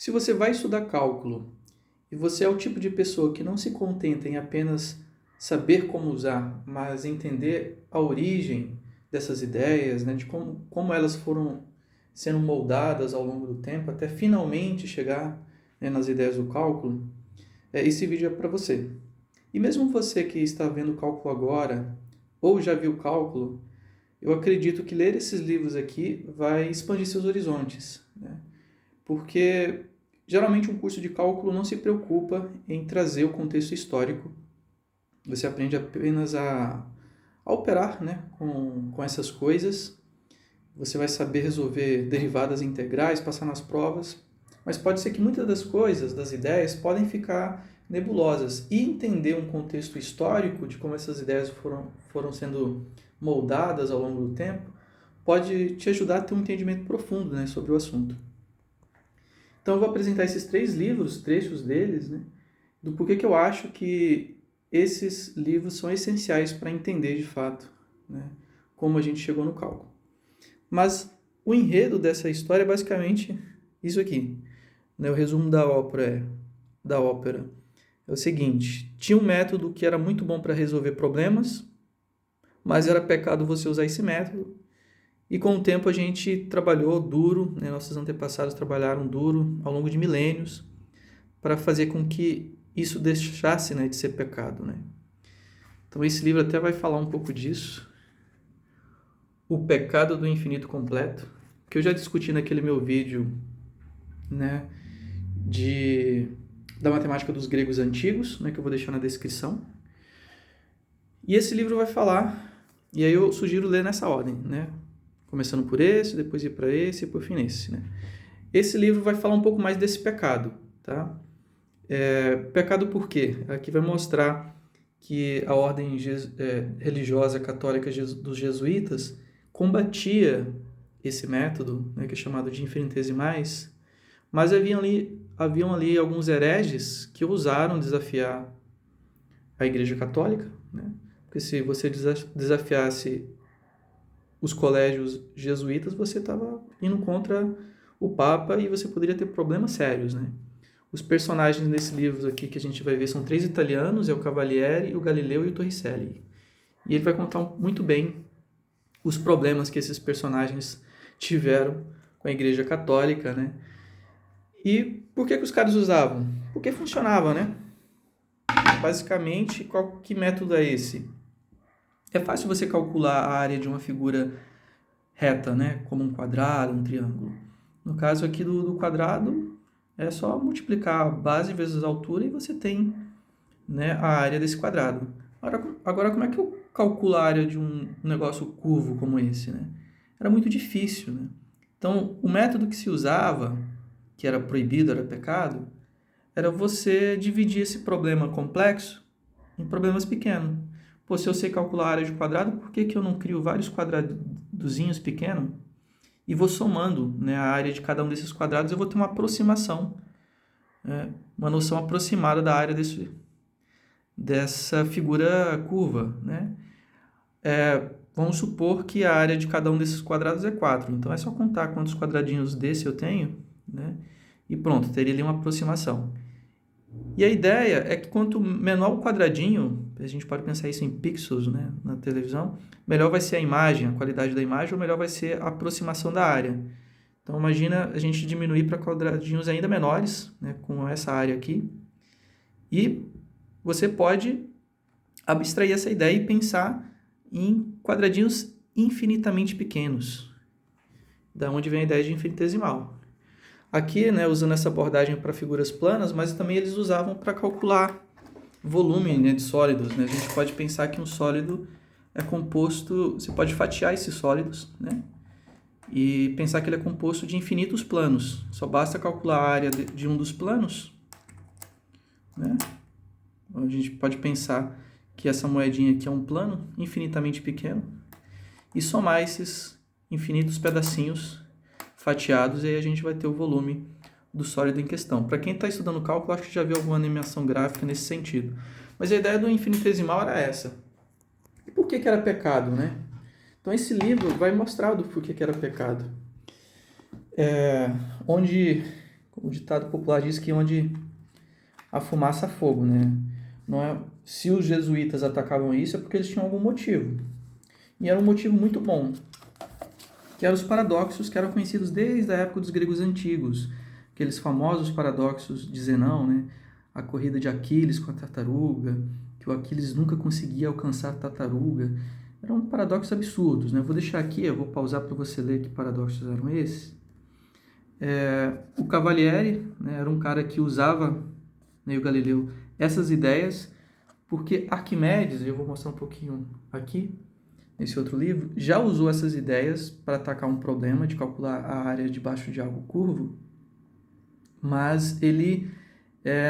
Se você vai estudar cálculo e você é o tipo de pessoa que não se contenta em apenas saber como usar, mas entender a origem dessas ideias, né, de como elas foram sendo moldadas ao longo do tempo, até finalmente chegar, né, nas ideias do cálculo, esse vídeo é para você. E mesmo você que está vendo cálculo agora, ou já viu cálculo, eu acredito que ler esses livros aqui vai expandir seus horizontes, né? Porque geralmente um curso de cálculo não se preocupa em trazer o contexto histórico. Você aprende apenas a operar, né, com essas coisas. Você vai saber resolver derivadas integrais, passar nas provas, mas pode ser que muitas das coisas, das ideias, podem ficar nebulosas. E entender um contexto histórico de como essas ideias foram sendo moldadas ao longo do tempo pode te ajudar a ter um entendimento profundo, né, sobre o assunto. Então eu vou apresentar esses 3 livros, trechos deles, né, do porquê que eu acho que esses livros são essenciais para entender de fato, né, como a gente chegou no cálculo. Mas o enredo dessa história é basicamente isso aqui, né? O resumo da ópera é o seguinte: tinha um método que era muito bom para resolver problemas, mas era pecado você usar esse método. E com o tempo a gente trabalhou duro, né? Nossos antepassados trabalharam duro ao longo de milênios para fazer com que isso deixasse, né, de ser pecado, né? Então esse livro até vai falar um pouco disso. O pecado do infinito completo, que eu já discuti naquele meu vídeo, né, da matemática dos gregos antigos, né, que eu vou deixar na descrição. E esse livro vai falar, e aí eu sugiro ler nessa ordem, né? Começando por esse, depois ir para esse e por fim nesse, né? Esse livro vai falar um pouco mais desse pecado, tá? Pecado por quê? Aqui vai mostrar que a ordem religiosa católica dos jesuítas combatia esse método, né, que é chamado de infinitesimais, mas haviam ali alguns hereges que ousaram desafiar a Igreja Católica, né? Porque se você desafiasse os colégios jesuítas, você estava indo contra o Papa e você poderia ter problemas sérios, né? Os personagens desse livro aqui que a gente vai ver são 3 italianos, é o Cavalieri, o Galileu e o Torricelli. E ele vai contar muito bem os problemas que esses personagens tiveram com a Igreja Católica, né? E por que os caras usavam? Porque funcionava, né? Basicamente, que método é esse? É fácil você calcular a área de uma figura reta, né? Como um quadrado, um triângulo. No caso aqui do quadrado, é só multiplicar a base vezes a altura e você tem, né, a área desse quadrado. Agora, como é que eu calculo a área de um negócio curvo como esse, né? Era muito difícil, né? Então, o método que se usava, que era proibido, era pecado, era você dividir esse problema complexo em problemas pequenos. Pô, se eu sei calcular a área de quadrado, por que eu não crio vários quadradozinhos pequenos e vou somando, né, a área de cada um desses quadrados? Eu vou ter uma aproximação, né, uma noção aproximada da área dessa figura curva, né? Vamos supor que a área de cada um desses quadrados é 4. Então é só contar quantos quadradinhos desse eu tenho, né? E pronto, teria ali uma aproximação. E a ideia é que quanto menor o quadradinho, a gente pode pensar isso em pixels, né, na televisão, melhor vai ser a imagem, a qualidade da imagem, ou melhor vai ser a aproximação da área. Então imagina a gente diminuir para quadradinhos ainda menores, né, com essa área aqui, e você pode abstrair essa ideia e pensar em quadradinhos infinitamente pequenos, da onde vem a ideia de infinitesimal. Aqui, né, usando essa abordagem para figuras planas, mas também eles usavam para calcular volume, né, de sólidos, né? A gente pode pensar que um sólido é composto, você pode fatiar esses sólidos, né, e pensar que ele é composto de infinitos planos. Só basta calcular a área de um dos planos, né? A gente pode pensar que essa moedinha aqui é um plano infinitamente pequeno e somar esses infinitos pedacinhos fatiados, e aí a gente vai ter o volume do sólido em questão. Para quem está estudando cálculo, acho que já viu alguma animação gráfica nesse sentido. Mas a ideia do infinitesimal era essa. E por que era pecado, né? Então esse livro vai mostrar do porquê que era pecado. Onde o ditado popular diz que onde há fumaça há fogo, né? Não é, se os jesuítas atacavam isso é porque eles tinham algum motivo. E era um motivo muito bom, que eram os paradoxos que eram conhecidos desde a época dos gregos antigos, aqueles famosos paradoxos de Zenão, né? A corrida de Aquiles com a tartaruga, que o Aquiles nunca conseguia alcançar a tartaruga. Eram paradoxos absurdos, né? Eu vou deixar aqui, eu vou pausar para você ler que paradoxos eram esses. O Cavalieri, né, era um cara que usava, né, o Galileu, essas ideias, porque Arquimedes, eu vou mostrar um pouquinho aqui, nesse outro livro, já usou essas ideias para atacar um problema de calcular a área debaixo de algo curvo, mas ele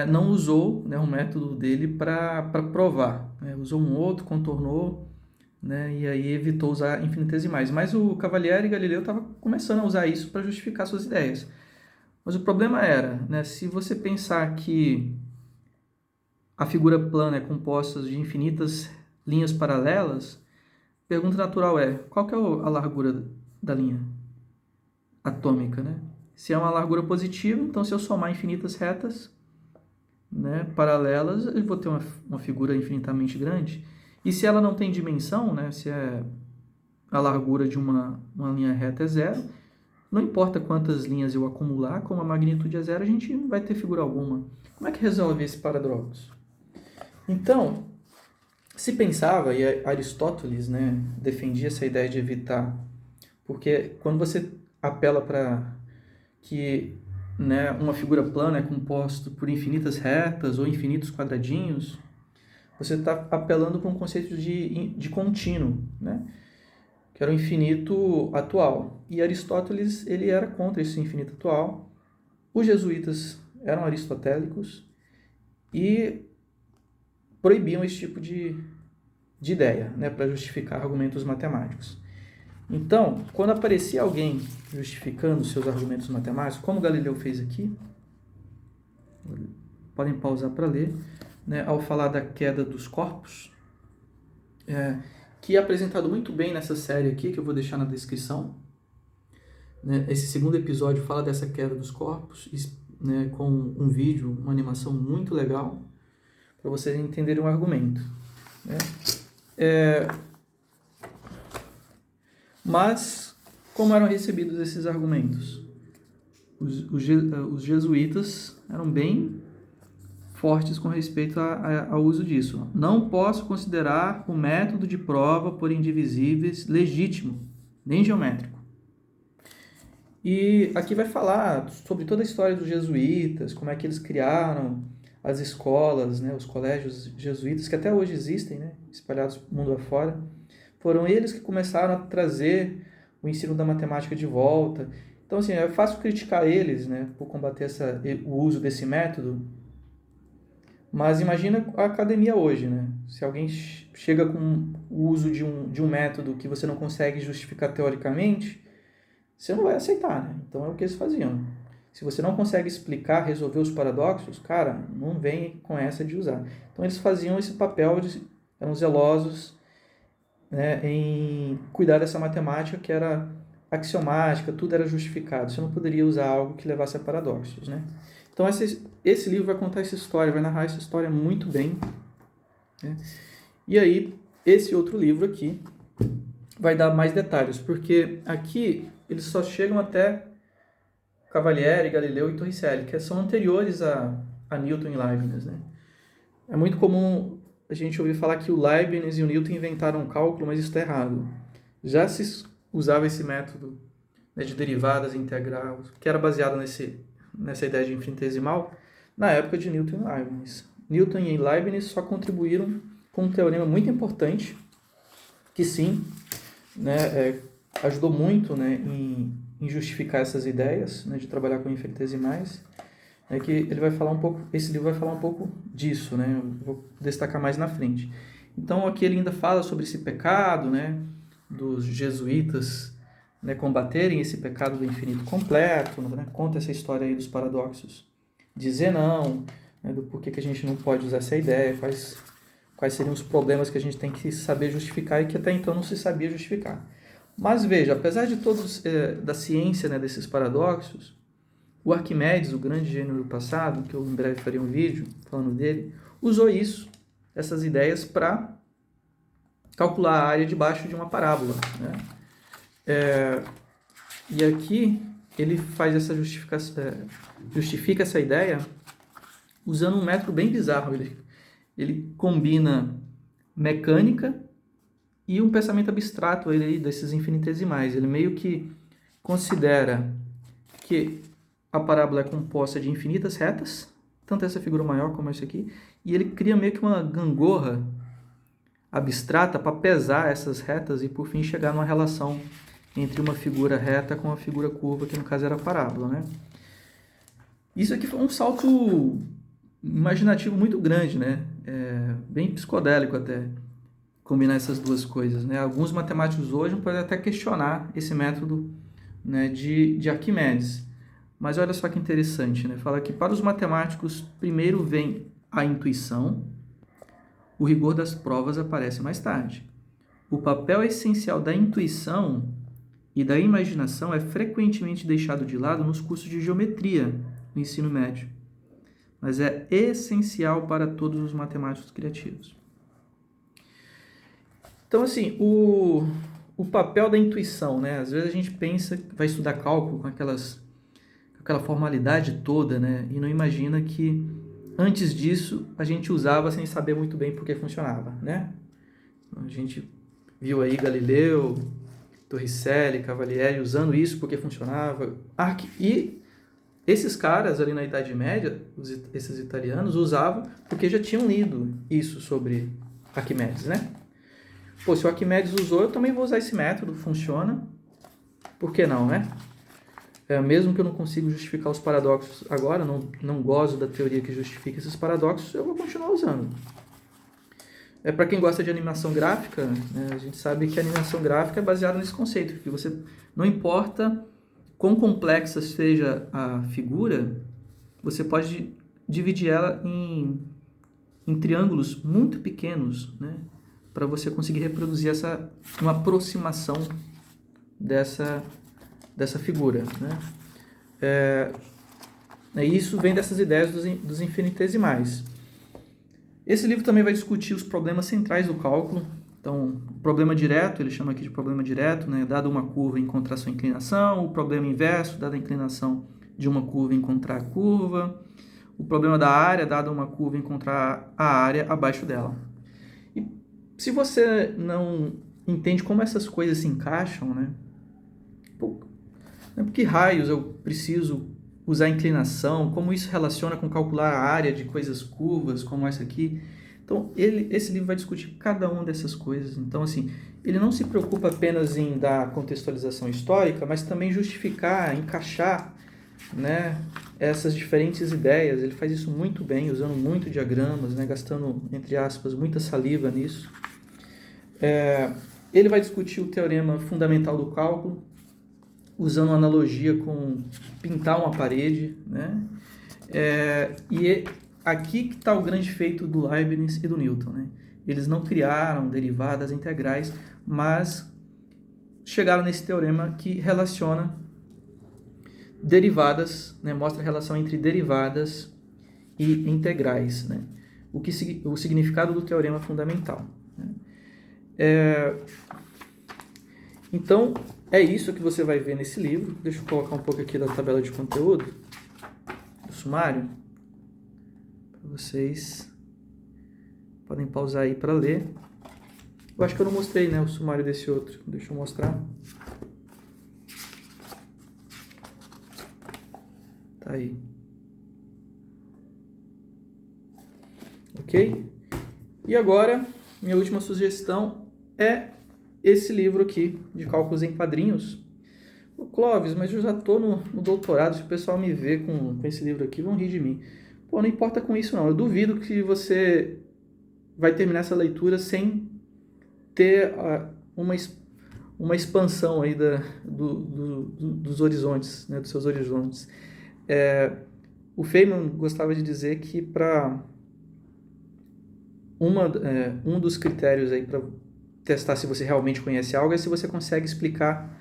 não usou, né, o método dele para provar. Né? Usou um outro, contornou, né, e aí evitou usar infinitesimais. Mas o Cavalieri e Galileu estavam começando a usar isso para justificar suas ideias. Mas o problema era, né, se você pensar que a figura plana é composta de infinitas linhas paralelas, a pergunta natural é, qual que é a largura da linha atômica, né? Se é uma largura positiva, então se eu somar infinitas retas, né, paralelas, eu vou ter uma figura infinitamente grande. E se ela não tem dimensão, né, se a largura de uma linha reta é zero, não importa quantas linhas eu acumular, como a magnitude é zero, a gente não vai ter figura alguma. Como é que resolve esse paradoxo? Então, se pensava, e Aristóteles, né, defendia essa ideia de evitar, porque quando você apela para que, né, uma figura plana é composta por infinitas retas ou infinitos quadradinhos, você está apelando para um conceito de contínuo, né, que era o infinito atual. E Aristóteles ele era contra esse infinito atual. Os jesuítas eram aristotélicos e proibiam esse tipo de ideia, né, para justificar argumentos matemáticos. Então, quando aparecia alguém justificando seus argumentos matemáticos, como Galileu fez aqui, podem pausar para ler, né, ao falar da queda dos corpos, que é apresentado muito bem nessa série aqui, que eu vou deixar na descrição. Né, esse segundo episódio fala dessa queda dos corpos, né, com um vídeo, uma animação muito legal, para vocês entenderem o argumento. Né? Mas, como eram recebidos esses argumentos? Os jesuítas eram bem fortes com respeito ao uso disso. Não posso considerar o método de prova por indivisíveis legítimo, nem geométrico. E aqui vai falar sobre toda a história dos jesuítas, como é que eles criaram as escolas, né, os colégios jesuítas, que até hoje existem, né, espalhados mundo afora. Foram eles que começaram a trazer o ensino da matemática de volta. Então, assim, é fácil criticar eles, né, por combater o uso desse método, mas imagina a academia hoje, né? Se alguém chega com o uso de um método que você não consegue justificar teoricamente, você não vai aceitar, né? Então é o que eles faziam. Se você não consegue explicar, resolver os paradoxos, cara, não vem com essa de usar. Então eles faziam esse papel, eram zelosos, né, em cuidar dessa matemática que era axiomática, tudo era justificado. Você não poderia usar algo que levasse a paradoxos, né? Então esse livro vai contar essa história, vai narrar essa história muito bem. Né? E aí, esse outro livro aqui vai dar mais detalhes, porque aqui eles só chegam até Cavalieri, Galileu e Torricelli, que são anteriores a Newton e Leibniz. Né? É muito comum a gente ouvir falar que o Leibniz e o Newton inventaram o cálculo, mas isso está errado. Já se usava esse método, né, de derivadas integrais, que era baseado nessa ideia de infinitesimal, na época de Newton e Leibniz. Newton e Leibniz só contribuíram com um teorema muito importante, que sim, né, ajudou muito, né, em justificar essas ideias, né, de trabalhar com infinitesimais, que ele vai falar um pouco, esse livro vai falar um pouco disso, né, eu vou destacar mais na frente. Então aqui ele ainda fala sobre esse pecado, né, dos jesuítas, né, combaterem esse pecado do infinito completo, né, conta essa história aí dos paradoxos de Zenão, né, do porquê que a gente não pode usar essa ideia, quais seriam os problemas que a gente tem que saber justificar e que até então não se sabia justificar. Mas veja, apesar de todos da ciência, né, desses paradoxos, O Arquimedes, o grande gênio do passado, que eu em breve farei um vídeo falando dele, usou essas ideias para calcular a área debaixo de uma parábola, né? E aqui ele faz essa justifica essa ideia usando um método bem bizarro. Ele combina mecânica e um pensamento abstrato aí desses infinitesimais. Ele meio que considera que a parábola é composta de infinitas retas, tanto essa figura maior como essa aqui, e ele cria meio que uma gangorra abstrata para pesar essas retas e por fim chegar numa relação entre uma figura reta com uma figura curva, que no caso era a parábola, né? Isso aqui foi um salto imaginativo muito grande, né? Bem psicodélico até, combinar essas duas coisas, né? Alguns matemáticos hoje podem até questionar esse método, né, de Arquimedes. Mas olha só que interessante, né? Fala que para os matemáticos primeiro vem a intuição, o rigor das provas aparece mais tarde. O papel essencial da intuição e da imaginação é frequentemente deixado de lado nos cursos de geometria no ensino médio, mas é essencial para todos os matemáticos criativos. Então, assim, o papel da intuição, né? Às vezes a gente pensa que vai estudar cálculo com aquela formalidade toda, né? E não imagina que antes disso a gente usava sem saber muito bem por que funcionava, né? A gente viu aí Galileu, Torricelli, Cavalieri usando isso porque funcionava. E esses caras ali na Idade Média, esses italianos, usavam porque já tinham lido isso sobre Arquimedes, né? Pô, se o Arquimedes usou, eu também vou usar esse método, funciona. Por que não, né? Mesmo que eu não consiga justificar os paradoxos agora, não gosto da teoria que justifica esses paradoxos, eu vou continuar usando. Para quem gosta de animação gráfica, né, a gente sabe que a animação gráfica é baseada nesse conceito, que você, não importa quão complexa seja a figura, você pode dividir ela em triângulos muito pequenos, né, para você conseguir reproduzir uma aproximação dessa figura, né? Isso vem dessas ideias dos infinitesimais. Esse livro também vai discutir os problemas centrais do cálculo. Então, o problema direto, ele chama aqui de problema direto, né? Dado uma curva encontrar sua inclinação, o problema inverso, dada a inclinação de uma curva encontrar a curva, o problema da área, dada uma curva encontrar a área abaixo dela. E se você não entende como essas coisas se encaixam, né? Por que raios eu preciso usar inclinação? Como isso relaciona com calcular a área de coisas curvas, como essa aqui? Então, esse livro vai discutir cada uma dessas coisas. Então, assim, ele não se preocupa apenas em dar contextualização histórica, mas também justificar, encaixar, né, essas diferentes ideias. Ele faz isso muito bem, usando muito diagramas, né, gastando, entre aspas, muita saliva nisso. Ele vai discutir o teorema fundamental do cálculo, usando uma analogia com pintar uma parede, né? E aqui que está o grande feito do Leibniz e do Newton, né? Eles não criaram derivadas integrais, mas chegaram nesse teorema que relaciona derivadas, né? Mostra a relação entre derivadas e integrais, né? O significado do teorema fundamental, né? Então, é isso que você vai ver nesse livro. Deixa eu colocar um pouco aqui da tabela de conteúdo, do sumário, para vocês podem pausar aí para ler. Eu acho que eu não mostrei, né, o sumário desse outro. Deixa eu mostrar. Tá aí. Ok? E agora, minha última sugestão é esse livro aqui, de cálculos em quadrinhos. Clóvis, mas eu já estou no doutorado, se o pessoal me ver com esse livro aqui, vão rir de mim. Pô, não importa com isso não, eu duvido que você vai terminar essa leitura sem ter uma expansão aí dos horizontes, né, dos seus horizontes. O Feynman gostava de dizer que um dos critérios aí para testar se você realmente conhece algo é se você consegue explicar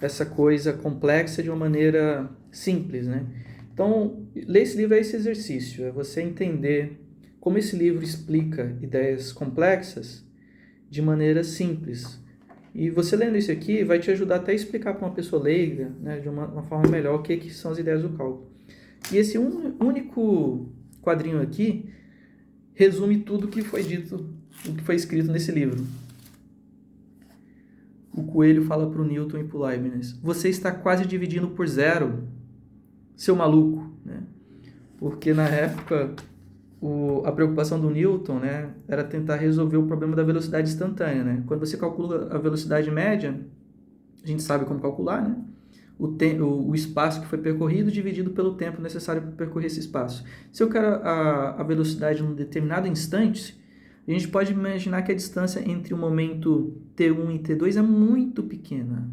essa coisa complexa de uma maneira simples, né? Então, ler esse livro é esse exercício, é você entender como esse livro explica ideias complexas de maneira simples. E você lendo isso aqui vai te ajudar até a explicar para uma pessoa leiga, né, de uma forma melhor o que são as ideias do cálculo. E esse único quadrinho aqui resume tudo o que foi dito, o que foi escrito nesse livro. O coelho fala para o Newton e para o Leibniz: você está quase dividindo por zero, seu maluco, né? Porque na época a preocupação do Newton, né, era tentar resolver o problema da velocidade instantânea, né? Quando você calcula a velocidade média, a gente sabe como calcular, né? O espaço que foi percorrido dividido pelo tempo necessário para percorrer esse espaço. Se eu quero a velocidade em um determinado instante, a gente pode imaginar que a distância entre o momento T1 e T2 é muito pequena.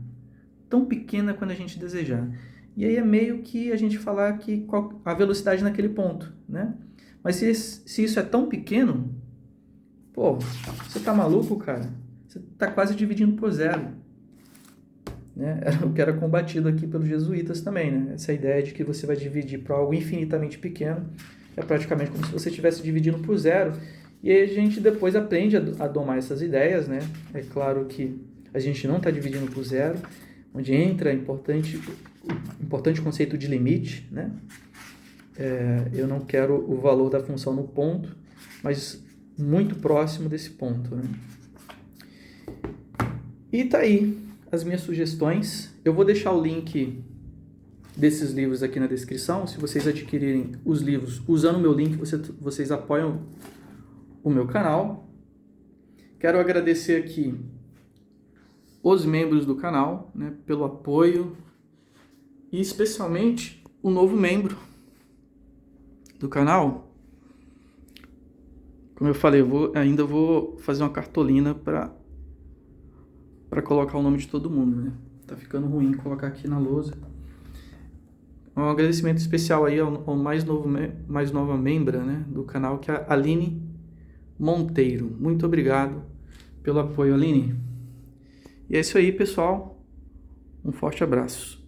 Tão pequena quando a gente desejar. E aí é meio que a gente falar que a velocidade naquele ponto, né? Mas se isso é tão pequeno, pô, você tá maluco, cara? Você tá quase dividindo por zero. Né? Era o que era combatido aqui pelos jesuítas também, né? Essa ideia de que você vai dividir para algo infinitamente pequeno é praticamente como se você estivesse dividindo por zero. E aí a gente depois aprende a domar essas ideias, né? É claro que a gente não está dividindo por zero, onde entra o importante conceito de limite, né? Eu não quero o valor da função no ponto, mas muito próximo desse ponto, né? E tá aí as minhas sugestões. Eu vou deixar o link desses livros aqui na descrição. Se vocês adquirirem os livros usando o meu link, vocês apoiam o meu canal. Quero agradecer aqui os membros do canal, né, pelo apoio, e especialmente o novo membro do canal. Como eu falei, ainda vou fazer uma cartolina para colocar o nome de todo mundo, né? Tá ficando ruim colocar aqui na lousa. Um agradecimento especial aí ao mais nova membra, né, do canal, que é a Aline Monteiro. Muito obrigado pelo apoio, Aline. E é isso aí, pessoal. Um forte abraço.